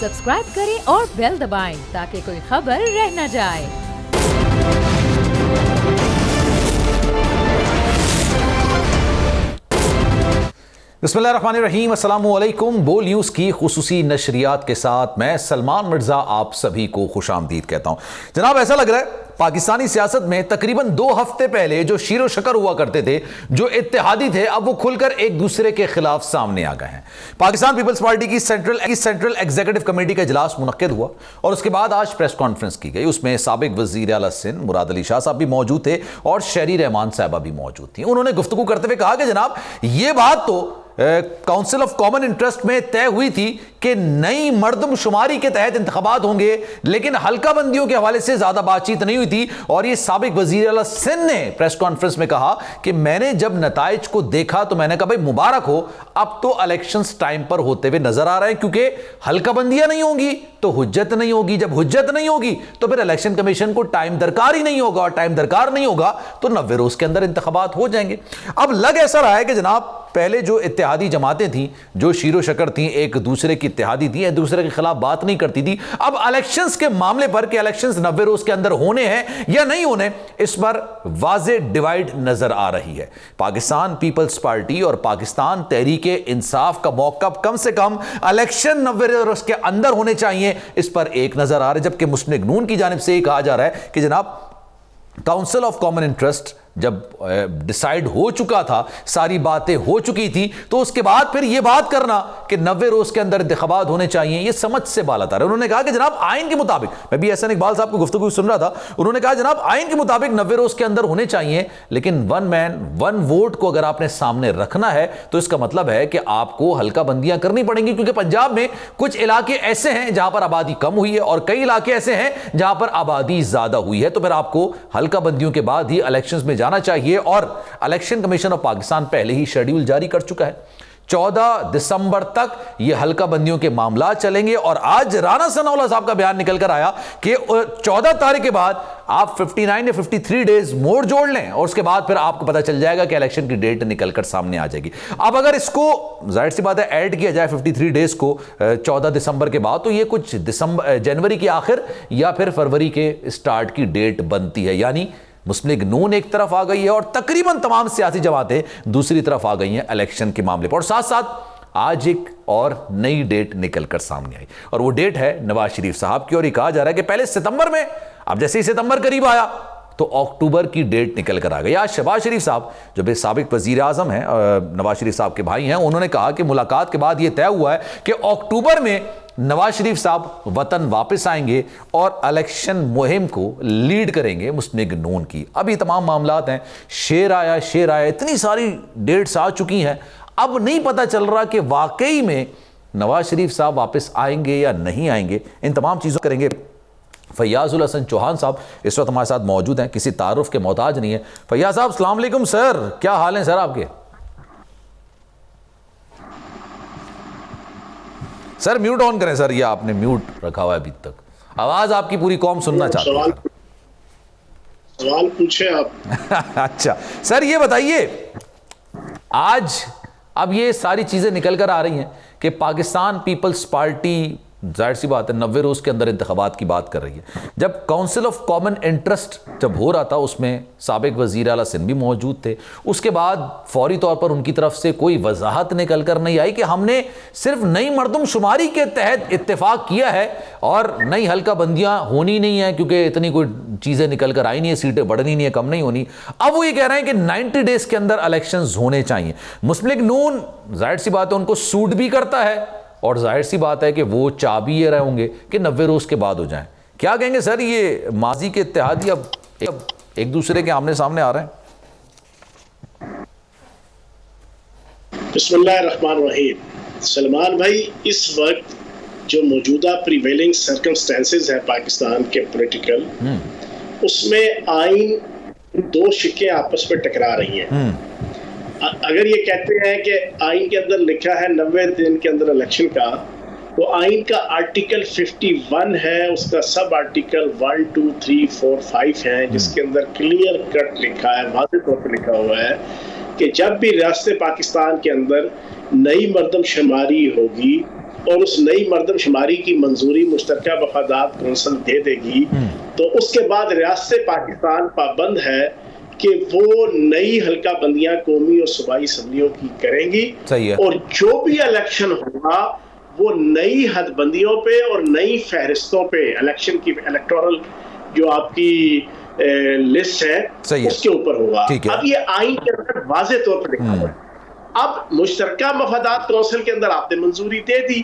Subscribe करें और bell दबाएं ताकि कोई खबर रह न जाए। बिस्मिल्लाहिर्रहमानिर्रहीम, अस्सलामुअलैकुम। बोल न्यूज़ की खुसूसी नशरियात के साथ मैं सलमान मिर्ज़ा आप सभी को खुशामदीद कहता हूँ। जनाब, ऐसा लग रहा है पाकिस्तानी सियासत में तकरीबन 2 हफ्ते पहले जो शीरो शकर हुआ करते थे, जो इत्तेहादी थे, अब वो खुलकर एक दूसरे के खिलाफ सामने आ गए हैं। पाकिस्तान पीपल्स पार्टी की सेंट्रल एग्जीक्यूटिव कमेटी का इजलास मुनक्किद हुआ और उसके बाद आज प्रेस कॉन्फ्रेंस की गई। उसमें साबिक वजीर आला सिंध मुराद अली शाह साहब भी मौजूद थे और शहरी रहमान साहबा भी मौजूद थी। उन्होंने गुफ्तगू करते हुए कहा कि जनाब, ये बात तो काउंसिल ऑफ कॉमन इंटरेस्ट में तय हुई थी कि नई मर्दमशुमारी के तहत इंतखाबात होंगे, लेकिन हल्का बंदियों के हवाले से ज्यादा बातचीत नहीं हुई थी। और ये साबिक वजीर आला सिंध ने प्रेस कॉन्फ्रेंस में कहा कि मैंने जब नताइज को देखा तो मैंने कहा भाई मुबारक हो, अब तो इलेक्शंस टाइम पर होते हुए नजर आ रहे हैं, क्योंकि हल्का बंदियां नहीं होंगी तो हुज्जत नहीं होगी, जब हुज्जत नहीं होगी तो फिर इलेक्शन कमीशन को टाइम दरकार ही नहीं होगा, और टाइम दरकार नहीं होगा तो 90 रोज के अंदर इंतखाबात हो जाएंगे। अब लग ऐसा रहा है कि जनाब, पहले जो इत्तेहादी जमातें थी, जो शीरो शकर थी, एक दूसरे की इत्तेहादी थी, एक दूसरे के खिलाफ बात नहीं करती थी, अब इलेक्शंस के मामले पर कि इलेक्शंस 90 रोज के अंदर होने हैं या नहीं होने, इस पर वाज़े डिवाइड नजर आ रही है। पाकिस्तान पीपल्स पार्टी और पाकिस्तान तहरीके इंसाफ का मौक़िफ़ कम से कम इलेक्शन 90 रोज के अंदर होने चाहिए, इस पर एक नजर आ रहा है। जबकि मुस्लिम लीग नून की जानिब से यह कहा जा रहा है कि जनाब, काउंसिल ऑफ कॉमन इंटरेस्ट जब डिसाइड हो चुका था, सारी बातें हो चुकी थी, तो उसके बाद फिर यह बात करना कि 90 रोज के अंदर इंतखाबात होने चाहिए, यह समझ से बालातर है। उन्होंने कहा कि जनाब, आइन के मुताबिक, मैं भी एहसान इकबाल साहब को गुफ्तगू सुन रहा था, उन्होंने कहा जनाब, आइन के मुताबिक 90 रोज के अंदर होने चाहिए, लेकिन 1 मैन 1 वोट को अगर आपने सामने रखना है तो इसका मतलब है कि आपको हल्का बंदियां करनी पड़ेंगी, क्योंकि पंजाब में कुछ इलाके ऐसे हैं जहां पर आबादी कम हुई है और कई इलाके ऐसे हैं जहां पर आबादी ज्यादा हुई है, तो फिर आपको हल्का बंदियों के बाद ही इलेक्शंस में जाना चाहिए। और इलेक्शन कमीशन ऑफ पाकिस्तान पहले ही शेड्यूल जारी कर चुका है, 14 दिसंबर तक ये हल्का बंदियों के मामला चलेंगे। और आज राना सनाउल्लाह साहब का बयान निकल कर आया कि 14 तारीख के बाद आप 59 या 53 डेज मोड़ जोड़ लें और उसके बाद फिर आपको पता चल जाएगा कि इलेक्शन की डेट निकलकर सामने आ जाएगी। अब अगर इसको जाहिर सी बात है ऐड किया जाए 53 डेज को 14 दिसंबर के बाद, तो ये कुछ जनवरी के आखिर या फिर फरवरी के स्टार्ट की डेट बनती है। यानी मुस्लिम लीग नून एक तरफ आ गई है और तकरीबन तमाम सियासी जमातें दूसरी तरफ आ गई हैं इलेक्शन के मामले पर। और साथ साथ आज एक और नई डेट निकलकर सामने आई और वो डेट है नवाज शरीफ साहब की। और ये कहा जा रहा है कि पहले सितंबर में, अब जैसे ही सितंबर करीब आया तो अक्टूबर की डेट निकल कर आ गई। आज शहबाज शरीफ साहब, जो भी साबिक वजीर आजम हैं, नवाज शरीफ साहब के भाई हैं, उन्होंने कहा कि मुलाकात के बाद यह तय हुआ है कि अक्टूबर में नवाज शरीफ साहब वतन वापस आएंगे और इलेक्शन मुहिम को लीड करेंगे मुस्लिम लीग नून की। अभी तमाम मामलात हैं, शेर आया, इतनी सारी डेट्स आ चुकी हैं, अब नहीं पता चल रहा कि वाकई में नवाज शरीफ साहब वापस आएंगे या नहीं आएंगे। इन तमाम चीज़ों करेंगे। फैयाजुल हसन चौहान साहब इस वक्त हमारे साथ मौजूद हैं, किसी तारुफ के मोहताज नहीं है। फैयाज साहब, अस्सलाम वालेकुम सर, क्या हाल है सर आपके? सर म्यूट ऑन करें सर, ये आपने म्यूट रखा हुआ है अभी तक, आवाज आपकी पूरी कौम सुनना चाहती है। सवाल पूछे आप। अच्छा सर, ये बताइए, आज अब ये सारी चीजें निकल कर आ रही हैं कि पाकिस्तान पीपल्स पार्टी, जाहिर सी बात है, 90 रोज के अंदर इंतखाबात की बात कर रही है। जब काउंसिल ऑफ कॉमन इंटरेस्ट जब हो रहा था, उसमें साबिक वजीर आला सिंध भी मौजूद थे। उसके बाद फौरी तौर पर उनकी तरफ से कोई वजाहत निकल कर नहीं आई कि हमने सिर्फ नई मर्दमशुमारी के तहत इत्तेफाक किया है और नई हल्का बंदियां होनी नहीं है, क्योंकि इतनी कोई चीजें निकल कर आई नहीं है, सीटें बढ़नी नहीं है, कम नहीं होनी। अब वो ये कह रहे हैं कि 90 डेज के अंदर इलेक्शन होने चाहिए। मुस्लिम लीग नून, जाहिर सी बात है, उनको सूट भी करता है और जाहिर सी बात है कि वो चाह भी ये रहे होंगे कि 90 रोज के बाद हो जाएं। क्या कहेंगे सर, ये माजी के इत्तेहादी अब एक दूसरे के आमने सामने आ रहे हैं? बिस्मिल्लाहिर्रहमानिर्रहीम। सलमान भाई, इस वक्त जो मौजूदा प्रिवेलिंग सर्कमस्टेंसेस है पाकिस्तान के पॉलिटिकल, उसमें आइन 2 शिक्के आपस में टकरा रही हैं। अगर ये कहते हैं कि आइन के अंदर लिखा है 90 दिन के अंदर इलेक्शन का, तो आइन का आर्टिकल 51 है, उसका सब आर्टिकल 1, 2, 3, 4, 5 है, जिसके अंदर क्लियर कट लिखा है, वाज़ेह तौर पर लिखा हुआ है कि जब भी रियासत पाकिस्तान के अंदर नई मर्दमशुमारी होगी और उस नई मरदमशुमारी की मंजूरी मुश्तरका मफादात कौंसिल दे देगी, तो उसके बाद रियासत पाकिस्तान पाबंद है कि वो नई हल्का बंदियां कौमी और सूबाई असम्बलियों की करेंगी। सही है। और जो भी इलेक्शन होगा वो नई हदबंदियों पे और नई फहरिस्तों पे, इलेक्शन की इलेक्टोरल जो आपकी लिस्ट है उसके ऊपर होगा। अब ये आइन के अंदर वाज़े तौर पर लिखा हुआ है। अब मुश्तरका मफादात कौंसिल के अंदर आपने मंजूरी दे दी।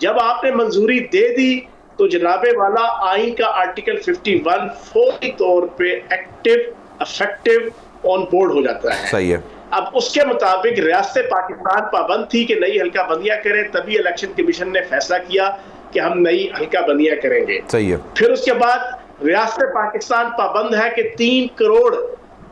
जब आपने मंजूरी दे दी तो जनाबे वाला आइन का आर्टिकल 51 फौरी तौर पे एक्टिव इफेक्टिव ऑन बोर्ड हो जाता है। सही है। अब उसके मुताबिक रियासत पाकिस्तान पाबंद थी कि नई हल्का बंदियां करें, तभी इलेक्शन कमीशन ने फैसला किया कि हम नई हल्का बंदियां करेंगे। सही है। फिर उसके बाद रियासत पाकिस्तान पाबंद है कि 3 करोड़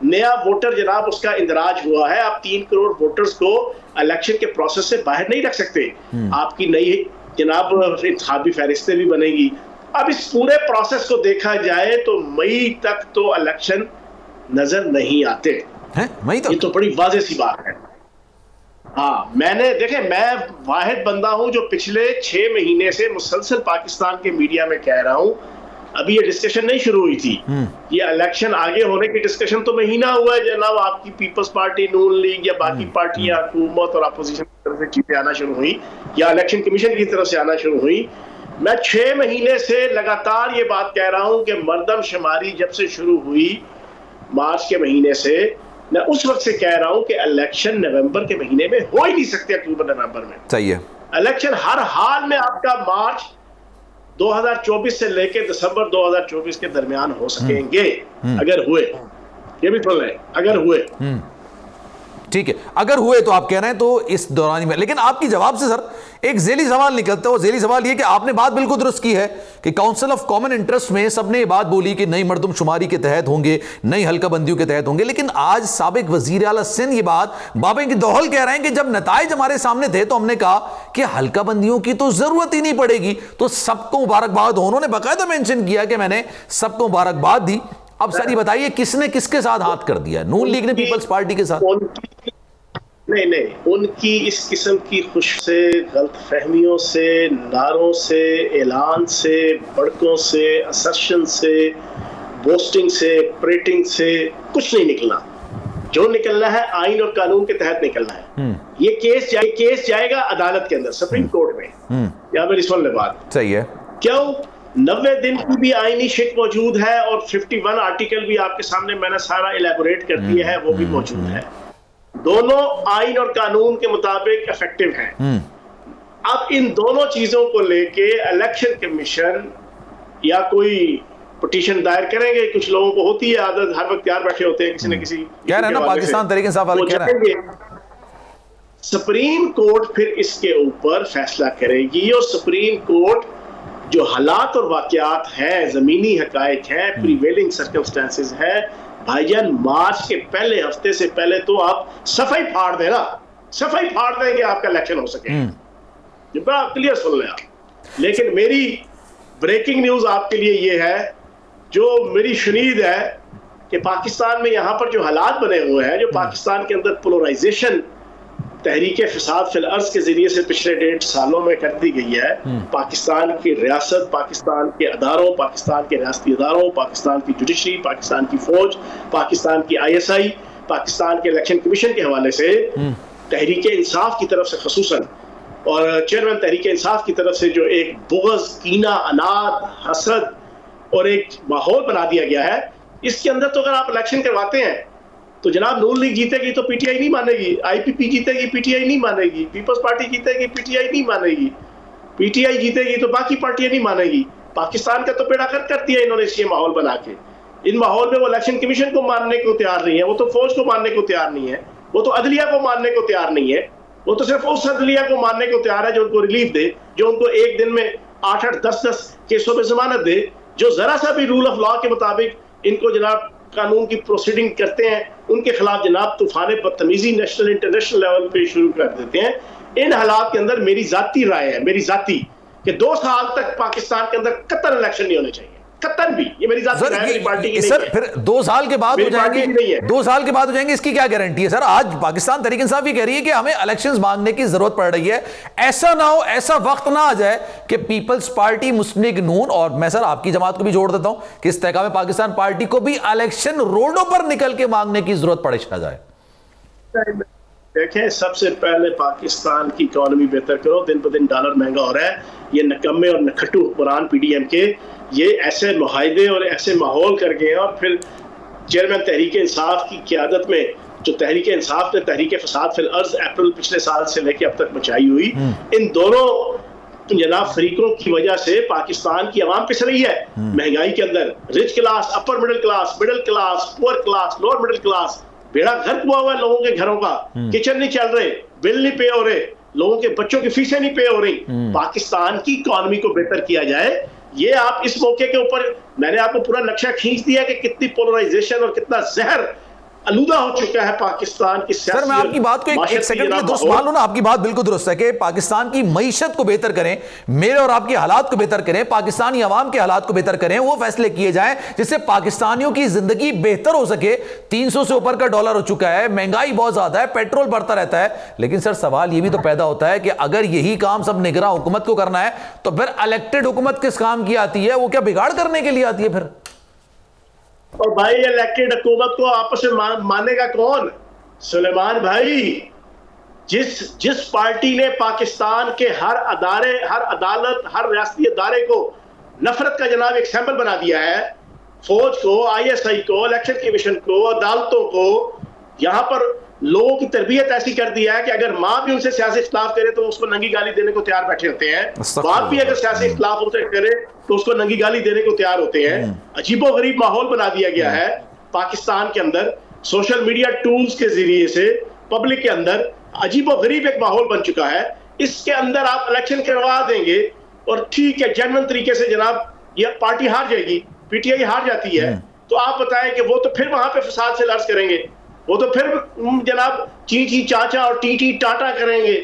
नया वोटर जनाब उसका इंदराज हुआ है। आप 3 करोड़ वोटर्स को इलेक्शन के प्रोसेस से बाहर नहीं रख सकते। आपकी नई जनाब इंतखाबी फहरिस्तें भी बनेगी। अब इस पूरे प्रोसेस को देखा जाए तो मई तक तो इलेक्शन नजर नहीं आते हैं। मई तक? ये तो बड़ी वाज़ेह सी बात है। हाँ, मैं वाहिद बंदा हूं जो पिछले 6 महीने से मुसलसल पाकिस्तान के मीडिया में कह रहा हूं। अभी ये डिस्कशन नहीं शुरू हुई थी, ये इलेक्शन आगे होने की डिस्कशन तो महीना हुआ है जनाब। आपकी पीपल्स पार्टी, नून लीग या बाकी पार्टियां हुकूमत और अपोजिशन की तरफ से चीजें आना शुरू हुई या इलेक्शन कमीशन की तरफ से आना शुरू हुई। मैं 6 महीने से लगातार ये बात कह रहा हूं कि मरदमशुमारी जब से शुरू हुई मार्च के महीने से, मैं उस वक्त से कह रहा हूं कि इलेक्शन नवंबर के महीने में हो ही नहीं सकते, अक्टूबर नवंबर में। सही है। इलेक्शन हर हाल में आपका मार्च 2024 से लेकर दिसंबर 2024 के दरमियान हो सकेंगे अगर हुए। ये भी सुन लें, अगर हुए। ठीक है, अगर हुए तो आप कह रहे हैं तो इस दौरान में। लेकिन आपकी जवाब से सर एक ज़ेली सवाल निकलता है। वो ज़ेली सवाल ये कि आपने बात बिल्कुल दुरुस्त की है कि काउंसिल ऑफ कॉमन इंटरेस्ट में सबने ये बात बोली कि नई मरदमशुमारी के तहत होंगे, नई हल्का बंदियों के तहत होंगे। लेकिन आज साबिक वजीर आला सिंध ये बात बाबे की दोहल कह रहे हैं कि जब नताइज हमारे सामने थे तो हमने कहा कि हल्का बंदियों की तो जरूरत ही नहीं पड़ेगी। तो सबको मुबारकबाद हो। उन्होंने बाकायदा मेंशन किया कि मैंने सबको मुबारकबाद दी। अब सर ये बताइए किसने किसके साथ हाथ कर दिया? नून लीग ने पीपल्स पार्टी के साथ? नहीं, उनकी इस किस्म की खुश से, गलत फहमियों से, नारों से, ऐलान से, भड़कों से, असर्शन से, बोस्टिंग से, परेटिंग से कुछ नहीं निकलना। जो निकलना है आइन और कानून के तहत निकलना है। ये केस जाएगा अदालत के अंदर, सुप्रीम कोर्ट में। यहाँ मेरी सुन ले बात। सही है। क्यों? 90 दिन की भी आईनी शिक मौजूद है और 51 आर्टिकल भी आपके सामने मैंने सारा इलेबोरेट कर दिया है, वो भी मौजूद है। दोनों आइन और कानून के मुताबिक इफेक्टिव हैं। अब इन दोनों चीजों को लेके इलेक्शन कमीशन या कोई पिटीशन दायर करेंगे। कुछ लोगों को होती है आदत, हर वक्त तैयार बैठे होते हैं किसी न किसी कह रहे हैं ना पाकिस्तान तरीके इंसाफ वाले कह रहे हैं। सुप्रीम कोर्ट फिर इसके ऊपर फैसला करेगी और सुप्रीम कोर्ट जो हालात और वाकयात हैं, जमीनी हकायक हैं, प्रीवेलिंग सर्कमस्टेंसेस है, भाईजान मार्च के पहले हफ्ते से पहले तो आप सफाई फाड़ देना, सफाई फाड़ देंगे आपका इलेक्शन हो सके। ये बड़ा क्लियर सुन लें आप। लेकिन मेरी ब्रेकिंग न्यूज आपके लिए ये है, जो मेरी शुनीद है कि पाकिस्तान में यहाँ पर जो हालात बने हुए हैं, जो पाकिस्तान के अंदर पोलराइजेशन तहरीक फिसाद फिल अर्ज के जरिए से पिछले 1.5 सालों में कर दी गई है। पाकिस्तान की रियासत, पाकिस्तान के अदारों, पाकिस्तान के रियासती अदारों, पाकिस्तान की जुडिशरी, पाकिस्तान की फौज, पाकिस्तान की ISI, पाकिस्तान के इलेक्शन कमीशन के हवाले से तहरीक इंसाफ की तरफ से खसूसन और चेयरमैन तहरीक इंसाफ की तरफ से जो एक बुग़्ज़, कीना, अनाद, हसद और एक माहौल बना दिया गया है, इसके अंदर तो अगर आप इलेक्शन करवाते हैं तो जनाब नून लीग जीतेगी तो PTI नहीं मानेगी, IPP जीतेगी PTI नहीं मानेगी, पीपल्स पार्टी जीतेगी PTI नहीं मानेगी, PTI जीतेगी तो बाकी पार्टियां नहीं मानेगी। पाकिस्तान का तो बेड़ा कर दिया इन्होंने ये माहौल बना के। इन माहौल में वो इलेक्शन कमीशन को मानने को तैयार नहीं है, वो तो फौज को मानने को तैयार नहीं है, वो तो अदलिया को मानने को तैयार नहीं है, वो तो सिर्फ उस अदलिया को मानने को तैयार है जो उनको रिलीफ दे, जो उनको एक दिन में 8-8, 10-10 केसों में जमानत दे, जो जरा सा भी रूल ऑफ लॉ के मुताबिक इनको जनाब कानून की प्रोसीडिंग करते हैं, उनके खिलाफ जनाब तूफान बदतमीजी नेशनल इंटरनेशनल लेवल पे शुरू कर देते हैं। इन हालात के अंदर मेरी जाती राय है, मेरी जाती, कि 2 साल तक पाकिस्तान के अंदर कतई इलेक्शन नहीं होने चाहिए, कतन भी, ये मेरी जाती है, पार्टी की सर नहीं है। फिर 2 साल के बाद हो जाएंगे, 2 साल के बाद हो जाएंगे, इसकी क्या गारंटी है सर? आज पाकिस्तान तहरीक इंसाफ भी कह रही है कि हमें इलेक्शंस मांगने की जरूरत पड़ रही है। ऐसा ना हो, ऐसा वक्त ना आ जाए कि पीपल्स पार्टी, मुस्लिम लीग नून और मैं सर आपकी जमात को भी जोड़ देता हूं कि इस्तेहकाम पाकिस्तान पार्टी को भी इलेक्शन रोडों पर निकल के मांगने की जरूरत पड़े जाए। देखें, सबसे पहले पाकिस्तान की इकोनॉमी बेहतर करो। दिन ब दिन डॉलर महंगा हो रहा है। ये नकम्मे और नखट्टू हुक्मरान पीडीएम के ये ऐसे मुहाइदे और ऐसे माहौल कर गए हैं, और फिर चेयरमैन तहरीक इंसाफ की क़यादत में जो तहरीक इंसाफ ने तहरीक फसाद फिल अर्ज अप्रैल पिछले साल से लेकर अब तक मचाई हुई, इन दोनों जनाब फरीकों की वजह से पाकिस्तान की आवाम पिस रही है महंगाई के अंदर। Rich class, upper middle class, poor class, lower middle class, बेड़ा गर्क हुआ है लोगों के घरों का। किचन नहीं चल रहे, बिल नहीं पे हो रहे, लोगों के बच्चों की फीसें नहीं पे हो रही। पाकिस्तान की इकोनॉमी को बेहतर किया जाए, ये आप इस मौके के ऊपर मैंने आपको पूरा नक्शा खींच दिया कि कितनी पोलराइजेशन और कितना जहर आलूदा हो चुका है पाकिस्तान की सियासत। सर मैं आपकी बात को एक सेकंड में दुरुस्त मान लूं ना, आपकी बात बिल्कुल दुरुस्त है कि पाकिस्तान की मईशत को बेहतर करें, मेरे और आपके हालात को बेहतर करें, पाकिस्तानी आवाम के हालात को बेहतर करें, वो फैसले किए जाएं जिससे पाकिस्तानियों की जिंदगी बेहतर हो सके। 300 से ऊपर का डॉलर हो चुका है, महंगाई बहुत ज्यादा है, पेट्रोल बढ़ता रहता है। लेकिन सर सवाल यह भी तो पैदा होता है कि अगर यही काम सब निगरां हुकूमत को करना है तो फिर इलेक्टेड हुकूमत किस काम की आती है? वो क्या बिगाड़ करने के लिए आती है फिर? और भाई इलेक्टेड हुकूमत को आपस में मानेगा कौन? सुलेमान भाई, जिस पार्टी ने पाकिस्तान के हर अदारे, हर अदालत, हर रियासती अदारे को नफरत का जनाब एक सैंपल बना दिया है, फौज को, ISI को, इलेक्शन कमीशन को, अदालतों को, यहां पर लोगों की तरबियत ऐसी कर दी है कि अगर माँ भी उनसे सियासी इख्तिलाफ करे तो उसको नंगी गाली देने को तैयार बैठे होते हैं, बाप भी अगर सियासी इख्तिलाफ उनसे करे तो उसको नंगी गाली देने को तैयार होते हैं। अजीबोगरीब माहौल बना दिया गया है पाकिस्तान के अंदर। सोशल मीडिया टूल्स के जरिए से पब्लिक के अंदर अजीबोगरीब एक माहौल बन चुका है। इसके अंदर आप इलेक्शन करवा देंगे और ठीक है, जेन्युइन तरीके से जनाब ये पार्टी हार जाएगी, PTI हार जाती है, तो आप बताएं कि वो तो फिर वहां पे फसाद से लर्ज करेंगे, वो तो फिर जनाब ची चाचा और टी टाटा करेंगे,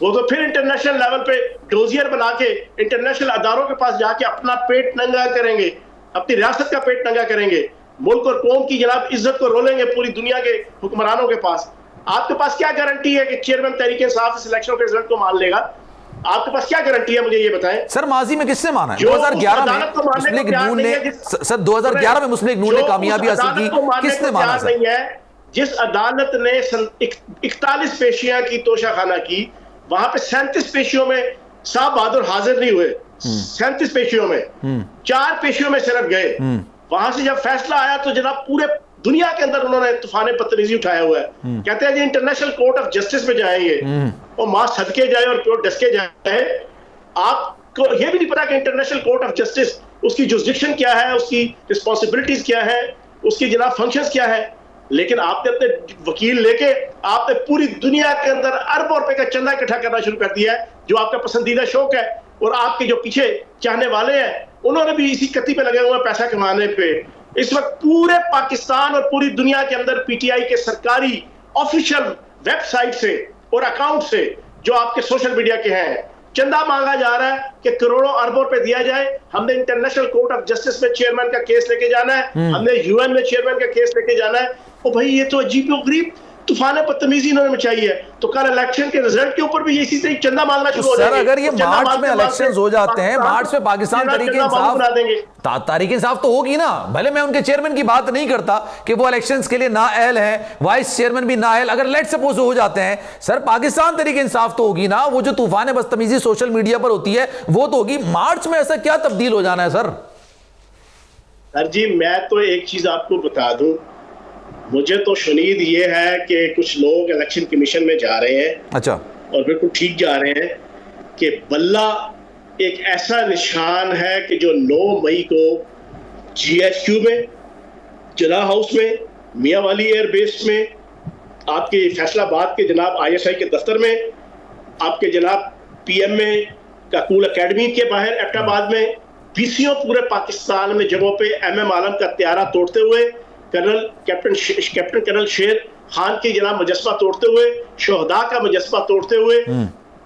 वो तो फिर इंटरनेशनल लेवल पे डोजियर बना के इंटरनेशनल अदारों के पास जाके अपना पेट नंगा करेंगे, अपनी रियासत का पेट नंगा करेंगे, मुल्क और कौम की जनाब इज्जत को रोलेंगे पूरी दुनिया के हुक्मरानों के पास। आपके पास क्या गारंटी है कि चेयरमैन तहरीक इंसाफ इस इलेक्शन के रिजल्ट को मान लेगा? आपके पास क्या गारंटी है, मुझे ये बताएं। सर माजी में किसने माना है? 2011 में मुस्लिम लीग नून ने, सर 2011 में मुस्लिम लीग नून ने कामयाबी हासिल की, किसने माना? नहीं है जिस अदालत ने 41 पेशियां की, तोशाखाना की, वहां पे 37 पेशियों में साहब बहादुर हाजिर नहीं हुए। 37 पेशियों में 4 पेशियों में सिर्फ गए। वहां से जब फैसला आया तो जनाब पूरे दुनिया के अंदर उन्होंने तूफान बदतमीजी उठाया हुआ है। कहते हैं जी इंटरनेशनल कोर्ट ऑफ जस्टिस में जाएंगे और मां सदके जाए और प्योर डसके जाए। आपको यह भी नहीं पता कि इंटरनेशनल कोर्ट ऑफ जस्टिस उसकी जुरिसडिक्शन क्या है, उसकी रिस्पॉन्सिबिलिटीज क्या है, उसकी जनाब फंक्शंस क्या है। लेकिन आपने अपने वकील लेके आपने पूरी दुनिया के अंदर अरबों रुपए का चंदा इकट्ठा करना शुरू कर दिया है, जो आपका पसंदीदा शौक है। और आपके जो पीछे चाहने वाले हैं उन्होंने भी इसी कत्ती पे लगे हुए हैं पैसा कमाने पे। इस वक्त पूरे पाकिस्तान और पूरी दुनिया के अंदर PTI के सरकारी ऑफिशियल वेबसाइट से और अकाउंट से जो आपके सोशल मीडिया के हैं चंदा मांगा जा रहा है कि करोड़ों अरबों रुपए दिया जाए। हमने इंटरनेशनल कोर्ट ऑफ जस्टिस में चेयरमैन का केस लेके जाना है, हमने UN में चेयरमैन का केस लेके जाना है। ओ भाई, ये तो अजीबोगरीब तूफान बदतमीजी इन्होंने मचाई है। तो कल इलेक्शन के रिजल्ट के ऊपर भी इसी तरह चंदा मांगना शुरू हो जाएगा। सर अगर ये मार्च में इलेक्शंस हो जाते हैं, मार्च में पाकिस्तान तहरीक इंसाफ तो होगी ना। भले मैं उनके चेयरमैन की बात नहीं करता कि वो इलेक्शंस के लिए नाअहल हैं, वाइस चेयरमैन भी नाअहल, अगर लेट सपोज हो जाते हैं, सर पाकिस्तान तहरीक इंसाफ तो होगी ना। वो जो तूफान बदतमीजी सोशल मीडिया पर होती है वो तो होगी। मार्च में ऐसा क्या तब्दील हो जाना है सर? सर जी मैं तो एक चीज आपको बता दूं, मुझे तो शुनीद ये है कि कुछ लोग इलेक्शन कमीशन में जा रहे हैं, अच्छा, और बिल्कुल ठीक जा रहे हैं कि बल्ला एक ऐसा निशान है कि जो 9 मई को GHQ में, जिला हाउस में, मियांवाली एयरबेस में, आपके फैसलाबाद के जनाब ISI के दफ्तर में, आपके जनाब PM में, काकूल अकेडमी के बाहर एबटाबाद में, PCO पूरे पाकिस्तान में जगहों पे MM आलम का त्यारा तोड़ते हुए, कैप्टन कर्नल शेर खान की जनाब मुजस्मा तोड़ते हुए, शोहदा का मुजस्मा तोड़ते हुए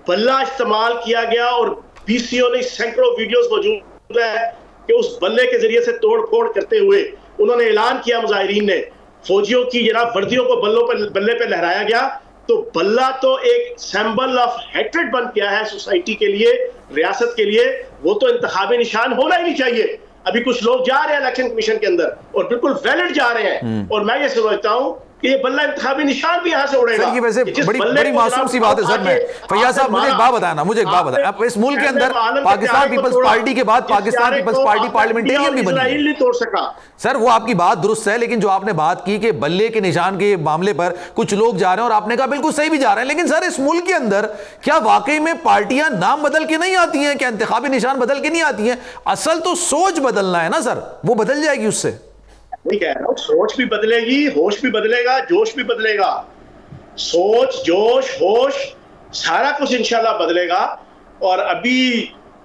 बल्ला इस्तेमाल किया गया। और PCO ने सैकड़ों वीडियोस मौजूद है, कि उस बल्ले के जरिए से तोड़ फोड़ करते हुए उन्होंने ऐलान किया, मुजाहिरीन ने, फौजियों की जनाब वर्दियों को बल्ले पे लहराया गया, तो बल्ला तो एक सिंबल ऑफ हेट्रेड बन गया है सोसाइटी के लिए, रियासत के लिए। वो तो इंतखाबी निशान होना ही नहीं चाहिए। अभी कुछ लोग जा रहे हैं इलेक्शन कमीशन के अंदर और बिल्कुल वैलिड जा रहे हैं, और मैं ये समझता हूं कि ये बल्ला इंतखाबी निशान भी यहां से उड़ेगा। सर, ये वैसे बड़ी मासूम सी बात है सर। मैं फैयाज साहब, मुझे एक बात बताया ना, मुझे एक बात बताया, अब इस मुल्क के अंदर पाकिस्तान पीपल्स पार्टी के बाद पाकिस्तान पीपल्स पार्टी पार्लियामेंटेरियन भी बनी है। नहीं तोड़ सका सर, वो आपकी बात दुरुस्त है, लेकिन जो आपने बात की कि बल्ले के निशान के मामले पर कुछ लोग जा रहे हैं, और आपने कहा बिल्कुल सही भी जा रहे हैं, लेकिन सर इस मुल्क के अंदर क्या वाकई में पार्टियां नाम बदल के नहीं आती हैं? क्या इंतखाबी निशान बदल के नहीं आती हैं? असल तो सोच बदलना है ना सर, वो बदल जाएगी उससे। नहीं कह रहा हूं, सोच भी बदलेगी, होश भी बदलेगा, जोश भी बदलेगा। सोच, जोश, होश सारा कुछ इंशाल्लाह बदलेगा। और अभी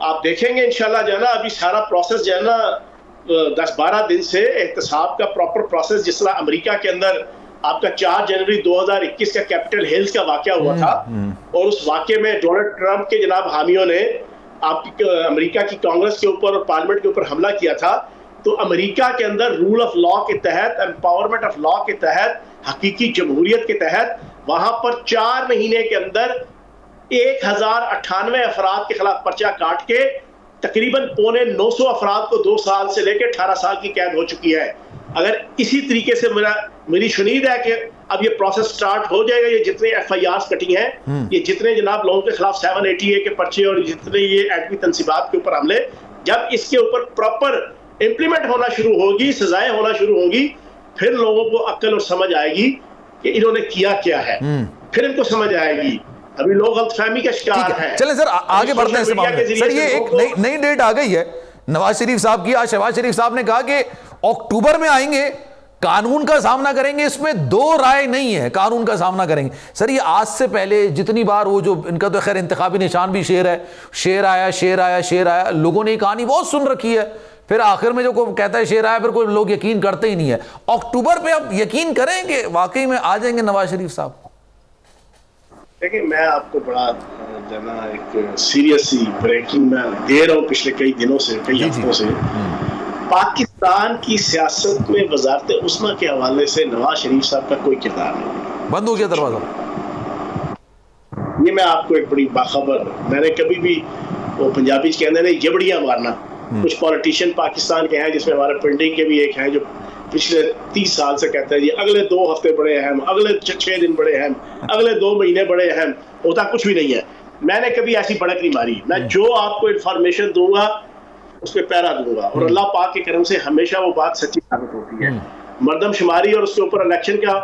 आप देखेंगे इंशाल्लाह जो है ना, अभी सारा प्रोसेस जो है ना 10-12 दिन से एहतसाब का प्रॉपर प्रोसेस, जिस तरह अमेरिका के अंदर आपका 4 जनवरी 2021 का कैपिटल हिल्स का वाकया हुआ था, और उस वाकये में डोनाल्ड ट्रंप के जनाब हामियों ने आपकी अमेरिका की कांग्रेस के ऊपर और पार्लियामेंट के ऊपर हमला किया था, तो अमेरिका के अंदर रूल ऑफ लॉ के तहत, एम्पावरमेंट ऑफ लॉ के तहत, हकीकी जमहूरियत के तहत वहां पर 4 महीने के अंदर 1098 अफराद के खिलाफ पर्चा काट के तकरीबन 950 अफराद को 2 साल से लेकर 18 साल की कैद हो चुकी है। अगर इसी तरीके से मेरी शुनीद है कि अब ये प्रोसेस स्टार्ट हो जाएगा, ये जितने FIRs कटी हैं, ये जितने जनाब लोगों के खिलाफ 780A के पर्चे और जितने ये एटमी तंसीबात के ऊपर हमले, जब इसके ऊपर प्रॉपर इंप्लीमेंट होना शुरू होगी, सजाएं होना शुरू होंगी, फिर लोगों को अक्ल और समझ आएगी कि इन्होंने किया क्या है, फिर इनको समझ आएगी। अभी लोग गलतफहमी का शिकार हैं। चलें सर, आगे बढ़ते हैं इस मामले में। सर, ये एक नई डेट आ गई है नवाज शरीफ साहब की। आज शहबाज शरीफ साहब ने कहा कि अक्टूबर में आएंगे, कानून का सामना करेंगे, इसमें 2 राय नहीं है, कानून का सामना करेंगे। सर, ये आज से पहले जितनी बार वो जो इनका तो खैर इंतखाबी निशान भी शेर है, शेर आया शेर आया शेर आया, लोगों ने ये कहानी बहुत सुन रखी है, फिर आखिर में जो कोई कहता है शेर आया, फिर कोई लोग यकीन करते ही नहीं है। अक्टूबर पे अब यकीन करें कि वाकई में आ जाएंगे नवाज शरीफ साहब? देखिए, मैं आपको बड़ा जना एक सीरियस सी ब्रेकिंग में दे रहा हूँ पिछले कई दिनों से, कई हफ्तों से। पाकिस्तान की सियासत में वजारत उस्मा के हवाले से नवाज शरीफ साहब का कोई किरदार नहीं। बंद हो गया दरवाजा। ये मैं आपको एक बड़ी बाखबर, मैंने कभी भी, वो पंजाबी कहते हैं जबड़ियां मारना, कुछ पॉलिटिशियन पाकिस्तान के हैं, जिसमें हमारे पिंडी के भी एक हैं जो पिछले 30 साल से कहते हैं ये अगले 2 हफ्ते बड़े अहम, अगले 6 दिन बड़े अहम, अगले 2 महीने बड़े अहम। होता कुछ भी नहीं है। मैंने कभी ऐसी भड़क नहीं मारी। मैं जो आपको इंफॉर्मेशन दूंगा उस पर पैरा दूंगा, और अल्लाह पाक के करम से हमेशा वो बात सच्ची साबित होती है। मरदमशुमारी और उसके ऊपर इलेक्शन का